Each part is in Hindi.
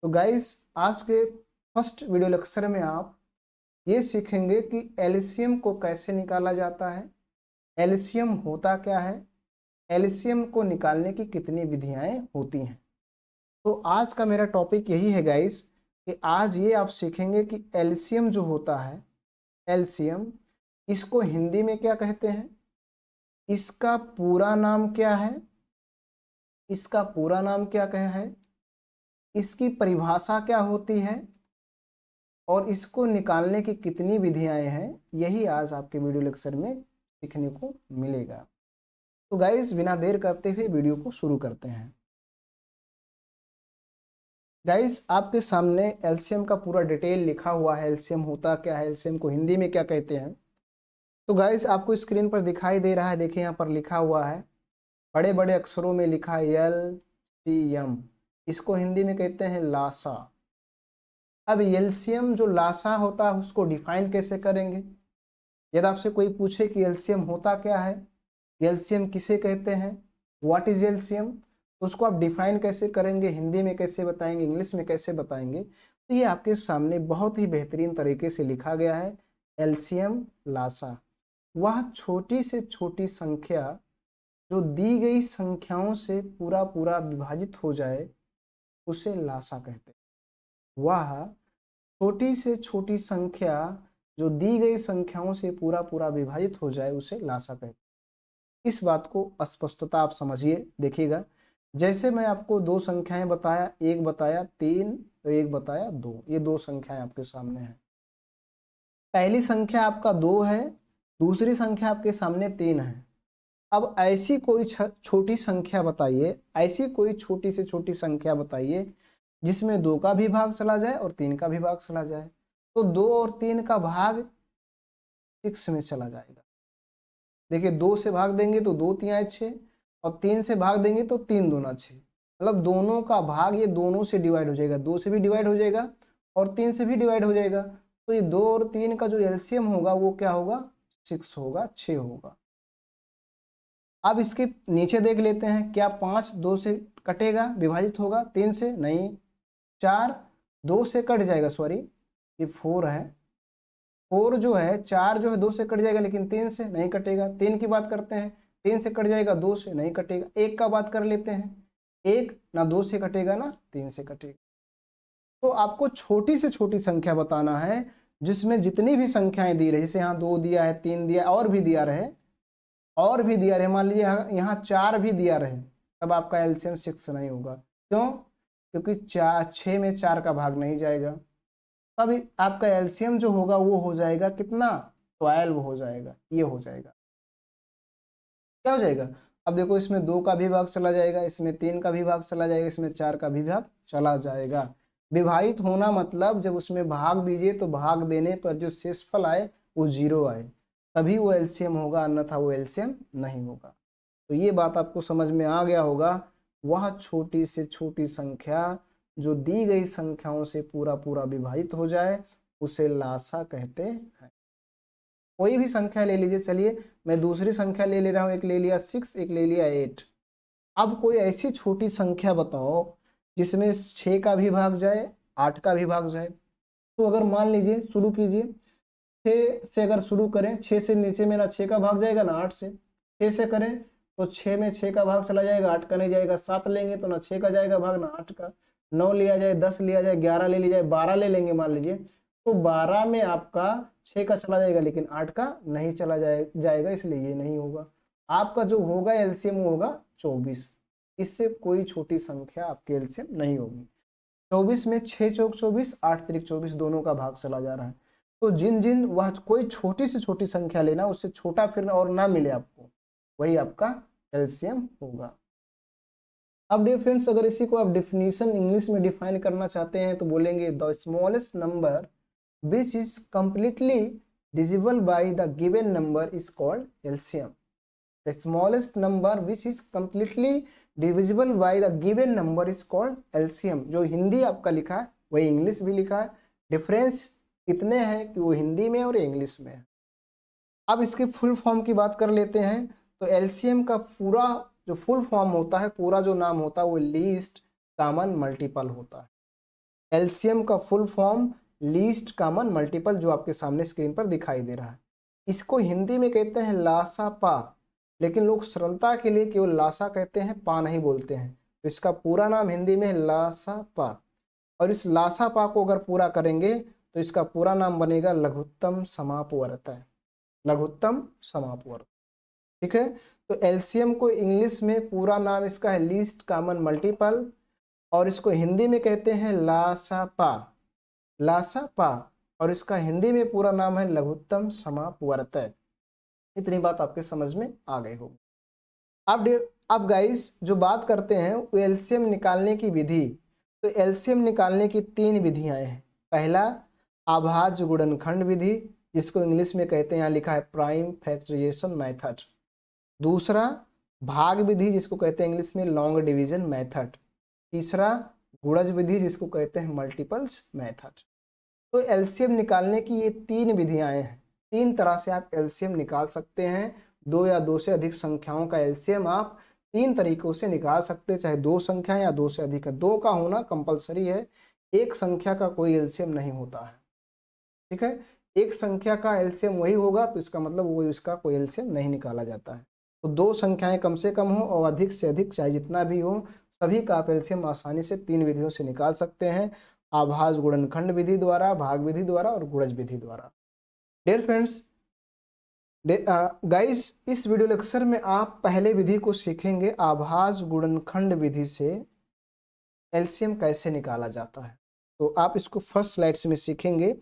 तो गाइस आज के फर्स्ट वीडियो लेक्चर में आप ये सीखेंगे कि एलसीएम को कैसे निकाला जाता है, एलसीएम होता क्या है, एलसीएम को निकालने की कितनी विधियाएं होती हैं। तो आज का मेरा टॉपिक यही है गाइस कि आज ये आप सीखेंगे कि एलसीएम जो होता है, एलसीएम इसको हिंदी में क्या कहते हैं, इसका पूरा नाम क्या है, इसका पूरा नाम क्या है, इसकी परिभाषा क्या होती है और इसको निकालने की कितनी विधियां हैं, यही आज आपके वीडियो लेक्चर में सीखने को मिलेगा। तो गाइस बिना देर करते हुए वीडियो को शुरू करते हैं। गाइस आपके सामने एलसीएम का पूरा डिटेल लिखा हुआ है, एलसीएम होता क्या है, एलसीएम को हिंदी में क्या कहते हैं। तो गाइस आपको स्क्रीन पर दिखाई दे रहा है, देखिए यहाँ पर लिखा हुआ है, बड़े बड़े अक्षरों में लिखा है एलसीएम, इसको हिंदी में कहते हैं लासा। अब एलसीएम जो लासा होता है उसको डिफाइन कैसे करेंगे। यदि आपसे कोई पूछे कि एलसीएम होता क्या है, एलसीएम किसे कहते हैं, व्हाट इज एलसीएम, तो उसको आप डिफाइन कैसे करेंगे, हिंदी में कैसे बताएंगे, इंग्लिश में कैसे बताएंगे। तो ये आपके सामने बहुत ही बेहतरीन तरीके से लिखा गया है। एलसीएम लासा वह छोटी से छोटी संख्या जो दी गई संख्याओं से पूरा पूरा विभाजित हो जाए उसे लासा कहते हैं। वह छोटी से छोटी संख्या जो दी गई संख्याओं से पूरा पूरा विभाजित हो जाए उसे लासा कहते हैं। इस बात को स्पष्टता आप समझिए, देखिएगा। जैसे मैं आपको दो संख्याएं बताया, एक बताया 3 तो एक बताया 2, ये दो संख्याएं आपके सामने हैं। पहली संख्या आपका 2 है, दूसरी संख्या आपके सामने 3 है। अब ऐसी कोई छोटी संख्या बताइए, ऐसी कोई छोटी से छोटी संख्या बताइए जिसमें 2 का भी भाग चला जाए और 3 का भी भाग चला जाए। तो 2 और 3 का भाग 6 में चला जाएगा। देखिए 2 से भाग देंगे तो 2 तिहाई 6 और 3 से भाग देंगे तो 3 दूना 6, मतलब दोनों का भाग ये दोनों से डिवाइड हो जाएगा, 2 से भी डिवाइड हो जाएगा और 3 से भी डिवाइड हो जाएगा। तो ये 2 और 3 का जो एलसीएम होगा वो क्या होगा, 6 होगा, 6 होगा। अब इसके नीचे देख लेते हैं, क्या 5 2 से कटेगा, विभाजित होगा 3 से, नहीं। 4 2 से कट जाएगा, सॉरी ये 4 है, 4 जो है 4 जो है 2 से कट जाएगा, लेकिन 3 से नहीं कटेगा। 3 की बात करते हैं, 3 से कट जाएगा, 2 से नहीं कटेगा। 1 का बात कर लेते हैं, 1 ना 2 से कटेगा ना 3 से कटेगा। तो आपको छोटी से छोटी संख्या बताना है जिसमें जितनी भी संख्याएं दी रही, जैसे यहाँ 2 दिया है, 3 दिया, और भी दिया रहे, और भी दिया रहे, मान लीजिए यहाँ 4 भी दिया रहे, तब आपका एलसीएम 6 नहीं होगा। क्यों? क्योंकि 6 में 4 का भाग नहीं जाएगा। तब आपका एलसीएम जो होगा वो हो जाएगा कितना, 12 हो जाएगा, ये हो जाएगा। क्या हो जाएगा, अब देखो इसमें 2 का भी भाग चला जाएगा, इसमें 3 का भी भाग चला जाएगा, इसमें 4 का भी भाग चला जाएगा। विभाजित होना मतलब जब उसमें भाग दीजिए तो भाग देने पर जो शेषफल आए वो 0 आए, तभी वो एलसीएम होगा, अन्यथा वो एलसीएम नहीं होगा। तो ये बात आपको समझ में आ गया होगा। वह छोटी से छोटी संख्या जो दी गई संख्याओं से पूरा पूरा विभाजित हो जाए उसे लासा कहते हैं। कोई भी संख्या ले लीजिए, चलिए मैं दूसरी संख्या ले रहा हूं, एक ले लिया 6, एक ले लिया 8। अब कोई ऐसी छोटी संख्या बताओ जिसमें 6 का भी भाग जाए, 8 का भी भाग जाए। तो अगर मान लीजिए, शुरू कीजिए, 6 से अगर शुरू करें, 6 से नीचे में ना 6 का भाग जाएगा ना 8 से, 6 से करें तो 6 में 6 का भाग चला जाएगा, 8 का नहीं जाएगा। 7 लेंगे तो ना 6 का जाएगा भाग ना 8 का। 9 लिया जाए, 10 लिया जाए, 11 ले लिया जाए, 12 ले लेंगे मान लीजिए, तो 12 में आपका 6 का चला जाएगा लेकिन 8 का नहीं चला जाएगा, इसलिए ये नहीं होगा। आपका जो होगा एलसीएम होगा 24। इससे कोई छोटी संख्या आपके एलसीएम नहीं होगी। 24 में 6 चौक 24, 8 त्रिक 24, दोनों का भाग चला जा रहा है। तो जिन जिन वह कोई छोटी से छोटी संख्या लेना, उससे छोटा फिर और ना मिले आपको, वही आपका एलसीएम होगा। अब डियर फ्रेंड्स, अगर इसी को आप डेफिनेशन इंग्लिश में डिफाइन करना चाहते हैं तो बोलेंगे the smallest number which is completely divisible by the given number is called LCM. The smallest number which is completely divisible by the given number is called LCM. जो हिंदी आपका लिखा है वही इंग्लिश भी लिखा है, डिफरेंस इतने हैं कि वो हिंदी में और इंग्लिश में है। अब इसके फुल फॉर्म की बात कर लेते हैं। तो एलसीएम का पूरा जो फुल फॉर्म होता है, पूरा जो नाम होता है वो लीस्ट कॉमन मल्टीपल होता है। एलसीएम का full form least common multiple, जो आपके सामने स्क्रीन पर दिखाई दे रहा है। इसको हिंदी में कहते हैं लासा पा, लेकिन लोग सरलता के लिए केवल लासा कहते हैं, पा नहीं बोलते हैं। तो इसका पूरा नाम हिंदी में है लासा पा, और इस लासा पा को अगर पूरा करेंगे तो इसका पूरा नाम बनेगा लघुत्तम समापवर्तय, लघुत्तम समापवर्तय। ठीक है, तो एलसीएम को इंग्लिश में पूरा नाम इसका है लीस्ट कॉमन मल्टीपल, और इसको हिंदी में कहते हैं लासा पा, लासा पा, और इसका हिंदी में पूरा नाम है लघुत्तम समापवर्तय। इतनी बात आपके समझ में आ गई होगी। अब गाइस जो बात करते हैं वो एलसीएम निकालने की विधि। तो एलसीएम निकालने की 3 विधियां हैं। पहला अभाज्य गुणनखंड विधि, जिसको इंग्लिश में कहते हैं, यहाँ लिखा है प्राइम फैक्टराइजेशन मेथड। दूसरा भाग विधि, जिसको कहते हैं इंग्लिश में लॉन्ग डिवीजन मेथड। तीसरा गुणज विधि, जिसको कहते हैं मल्टीपल्स मेथड। तो एलसीएम निकालने की ये 3 विधियां हैं। 3 तरह से आप एलसीएम निकाल सकते हैं। 2 या 2 से अधिक संख्याओं का एलसीएम आप 3 तरीकों से निकाल सकते हैं, चाहे 2 संख्या या 2 से अधिक है। 2 का होना कंपलसरी है, एक संख्या का कोई एलसीएम नहीं होता है। ठीक है, एक संख्या का एलसीएम वही होगा, तो इसका मतलब वो इसका कोई एलसीएम नहीं निकाला जाता है। तो 2 संख्याएं कम से कम हो और अधिक से अधिक चाहे जितना भी हो, सभी का आप एलसीएम आसानी से 3 विधियों से निकाल सकते हैं, आभाज्य गुणनखंड विधि द्वारा, भाग विधि द्वारा और गुणज विधि द्वारा। डियर फ्रेंड्स, गाइस इस वीडियो लेक्चर में आप पहले विधि को सीखेंगे, आभाज्य गुणनखंड विधि से एलसीएम कैसे निकाला जाता है। तो आप इसको फर्स्ट स्लाइड में सीखेंगे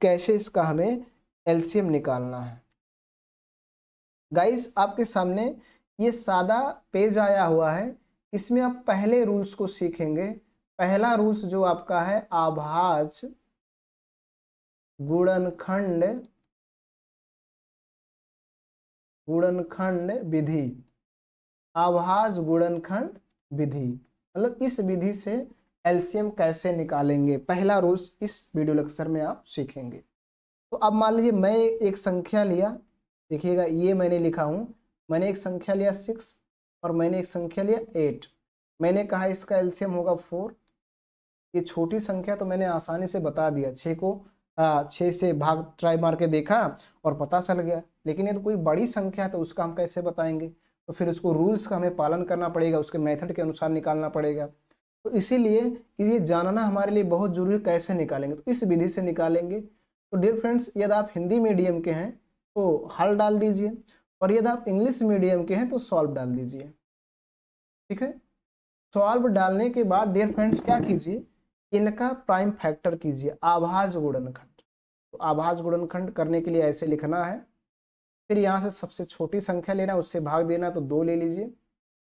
कैसे इसका हमें एलसीएम निकालना है। गाइस आपके सामने ये सादा पेज आया हुआ है, इसमें आप पहले रूल्स को सीखेंगे। पहला रूल्स जो आपका है आभाज्य गुणनखंड विधि, आभाज्य गुणनखंड विधि, मतलब इस विधि से एलसीएम कैसे निकालेंगे, पहला रूल्स इस वीडियो लेक्चर में आप सीखेंगे। तो अब मान लीजिए मैं एक संख्या लिया, देखिएगा ये मैंने लिखा हूं, मैंने एक संख्या लिया 6 और मैंने एक संख्या लिया 8। मैंने कहा इसका एलसीएम होगा 4। ये छोटी संख्या तो मैंने आसानी से बता दिया, 6 को 6 से भाग ट्राई मार के देखा और पता चल गया। लेकिन ये तो कोई बड़ी संख्या है, तो उसका हम कैसे बताएंगे? तो फिर उसको रूल्स का हमें पालन करना पड़ेगा, उसके मेथड के अनुसार निकालना पड़ेगा। तो इसीलिए ये जानना हमारे लिए बहुत जरूरी है, कैसे निकालेंगे। तो इस विधि से निकालेंगे। तो डियर फ्रेंड्स, यदि आप हिंदी मीडियम के हैं तो हल डाल दीजिए, और यदि आप इंग्लिश मीडियम के हैं तो सॉल्व डाल दीजिए। ठीक है, सॉल्व डालने के बाद डियर फ्रेंड्स क्या कीजिए, इनका प्राइम फैक्टर कीजिए, आभाज्य गुणनखंड। तो आभाज्य गुणनखंड करने के लिए ऐसे लिखना है, फिर यहाँ से सबसे छोटी संख्या लेना, उससे भाग देना, तो 2 ले लीजिए।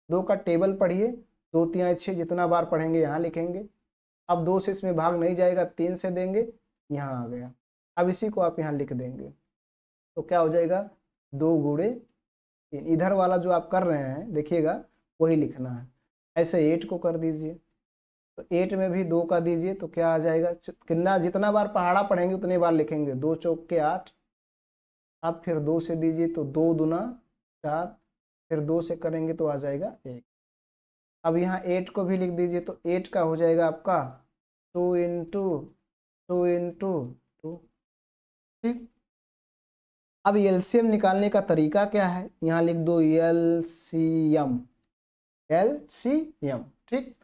2 का टेबल पढ़िए, 2 3 6, जितना बार पढ़ेंगे यहाँ लिखेंगे। अब 2 से इसमें भाग नहीं जाएगा, 3 से देंगे, यहाँ आ गया। अब इसी को आप यहाँ लिख देंगे, तो क्या हो जाएगा 2 गुणे 3। इधर वाला जो आप कर रहे हैं देखिएगा वही लिखना है। ऐसे 8 को कर दीजिए, तो 8 में भी 2 का दीजिए, तो क्या आ जाएगा, कितना जितना बार पहाड़ा पढ़ेंगे उतने बार लिखेंगे। 2 चौक के 8। अब फिर 2 से दीजिए, तो 2 दूना 4, फिर 2 से करेंगे तो आ जाएगा 1। अब यहाँ 8 को भी लिख दीजिए, तो 8 का हो जाएगा आपका 2 इंटू 2 इंटू 2। ठीक, अब एलसीएम निकालने का तरीका क्या है, यहाँ लिख दो एलसीएम, एलसीएम। ठीक,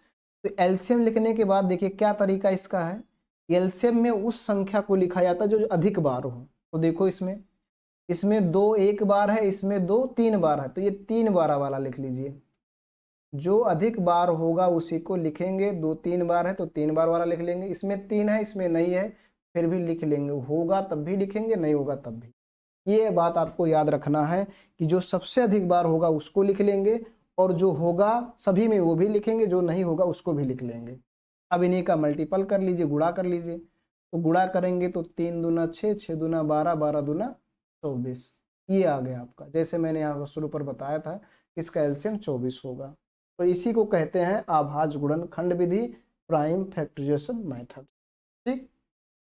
तो एलसीएम लिखने के बाद देखिए क्या तरीका इसका है। एलसीएम में उस संख्या को लिखा जाता है जो अधिक बार हो। तो देखो इसमें 2 1 बार है, इसमें 2 3 बार है, तो ये 3 बार वाला लिख लीजिए। जो अधिक बार होगा उसी को लिखेंगे। 2 3 बार है तो 3 बार वाला लिख लेंगे। इसमें 3 है, इसमें नहीं है, फिर भी लिख लेंगे। होगा तब भी लिखेंगे, नहीं होगा तब भी। ये बात आपको याद रखना है कि जो सबसे अधिक बार होगा उसको लिख लेंगे, और जो होगा सभी में वो भी लिखेंगे, जो नहीं होगा उसको भी लिख लेंगे। अब इन्हीं का मल्टीपल कर लीजिए, गुणा कर लीजिए। तो गुणा करेंगे तो 3 दूना 6, 6 दूना 12, 12 दूना 24। ये आ गया आपका, जैसे मैंने यहाँ शुरू पर बताया था, इसका एलसीएम 24 होगा। तो इसी को कहते हैं आभाज्य गुणनखंड विधि, प्राइम फैक्टराइजेशन मेथड। ठीक,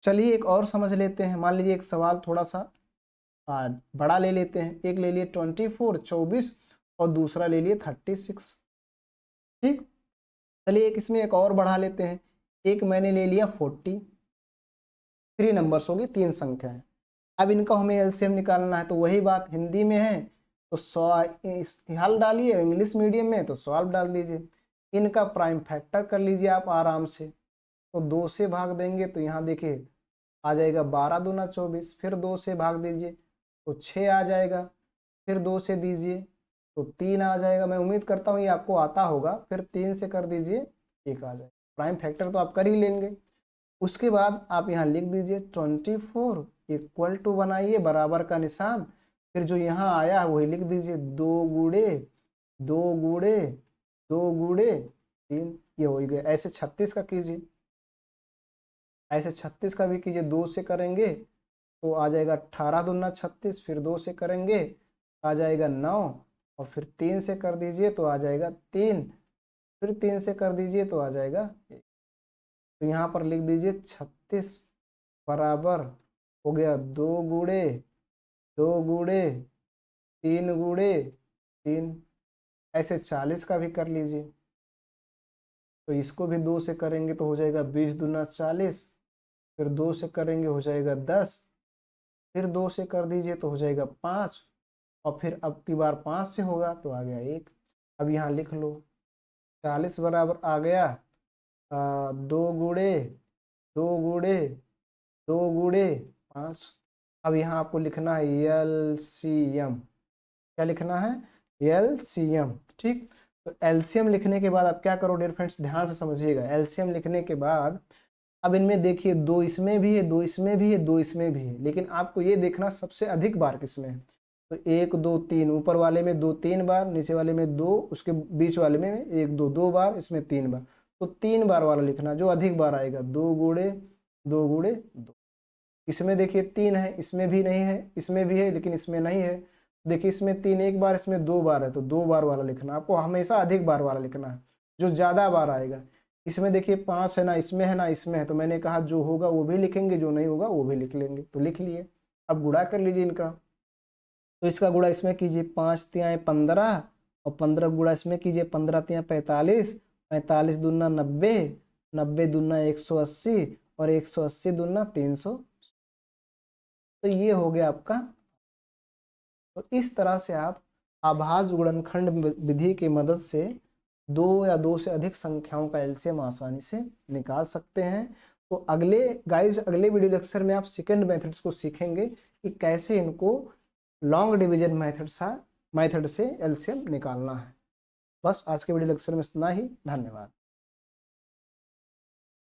चलिए एक और समझ लेते हैं। मान लीजिए एक सवाल थोड़ा सा बड़ा ले लेते हैं। एक ले लिए 24 24 और दूसरा ले लिए 36। ठीक, चलिए एक इसमें एक और बढ़ा लेते हैं। एक मैंने ले लिया 40, 3 नंबर्स होगी, 3 संख्या है। अब इनका हमें एलसीएम निकालना है, तो वही बात हिंदी में है तो 100 हल डालिए, इंग्लिश मीडियम में तो सॉल्व डाल दीजिए। इनका प्राइम फैक्टर कर लीजिए आप आराम से। तो 2 से भाग देंगे तो यहाँ देखिए आ जाएगा 12 दूना 24, फिर 2 से भाग दीजिए तो 6 आ जाएगा, फिर 2 से दीजिए तो 3 आ जाएगा। मैं उम्मीद करता हूँ ये आपको आता होगा। फिर 3 से कर दीजिए 1 आ जाएगा। प्राइम फैक्टर तो आप कर ही लेंगे। उसके बाद आप यहाँ लिख दीजिए 24 इक्वल टू, बनाइए बराबर का निशान, फिर जो यहाँ आया है वही लिख दीजिए 2 गुड़े 2 गुड़े 2 गुड़े 3, ये हो गया। ऐसे 36 का कीजिए, ऐसे 36 का भी कीजिए। 2 से करेंगे तो आ जाएगा 18 दूना 36, फिर 2 से करेंगे आ जाएगा 9, और फिर 3 से कर दीजिए तो आ जाएगा 3, फिर 3 से कर दीजिए तो आ जाएगा 1। तो यहाँ पर लिख दीजिए 36 बराबर हो गया 2 गुड़े 2 गुड़े 3 गुड़े 3। ऐसे 40 का भी कर लीजिए, तो इसको भी 2 से करेंगे तो हो जाएगा 20 दूना 40, फिर 2 से करेंगे हो जाएगा 10, फिर 2 से कर दीजिए तो हो जाएगा 5, और फिर अब की बार 5 से होगा तो आ गया 1। अब यहाँ लिख लो 40 बराबर आ गया 2 गुड़े 2 गुड़े 2 गुड़े 5। अब यहाँ आपको लिखना है एलसीएम। क्या लिखना है? एलसीएम। ठीक, तो एलसीएम लिखने के बाद आप क्या करो डियर फ्रेंड्स, ध्यान से समझिएगा। एलसीएम लिखने के बाद अब इनमें देखिए 2 इसमें भी है, 2 इसमें भी है, 2 इसमें भी है, लेकिन आपको ये देखना सबसे अधिक बार किसमें है। तो 1 2 3, ऊपर वाले में 2 3 बार, नीचे वाले में 2, उसके बीच वाले में 1 2 2 बार, इसमें 3 बार। तो 3 बार वाला लिखना, जो अधिक बार आएगा 2 गुड़े 2 गुड़े 2। इसमें देखिए 3 है, इसमें भी नहीं है, इसमें भी है लेकिन इसमें नहीं है। देखिए इसमें 3 एक बार, इसमें 2 बार है, तो 2 बार वाला लिखना। आपको हमेशा अधिक बार वाला लिखना है, जो ज्यादा बार आएगा। इसमें देखिए 5 है ना, इसमें है ना, इसमें है, तो मैंने कहा जो होगा वो भी लिखेंगे, जो नहीं होगा वो भी लिख लेंगे। तो लिख लिए। अब गुणा कर लीजिए इनका। तो इसका गुणा इसमें कीजिए, 5 तियाएं 15, और 15 गुणा इसमें कीजिए, 15 तियां 45, 45 दूना 90, 90 दूना 180, और 180 दूना 300। तो ये हो गया आपका। तो इस तरह से आप आभास गुणनखंड विधि की मदद से 2 या 2 से अधिक संख्याओं का एलसीएम आसानी से निकाल सकते हैं। तो अगले अगले वीडियो लेक्चर में आप सेकंड मेथड्स को सीखेंगे कि कैसे इनको लॉन्ग डिवीजन मेथड से एलसीएम निकालना है। बस आज के वीडियो लेक्चर में इतना ही। धन्यवाद।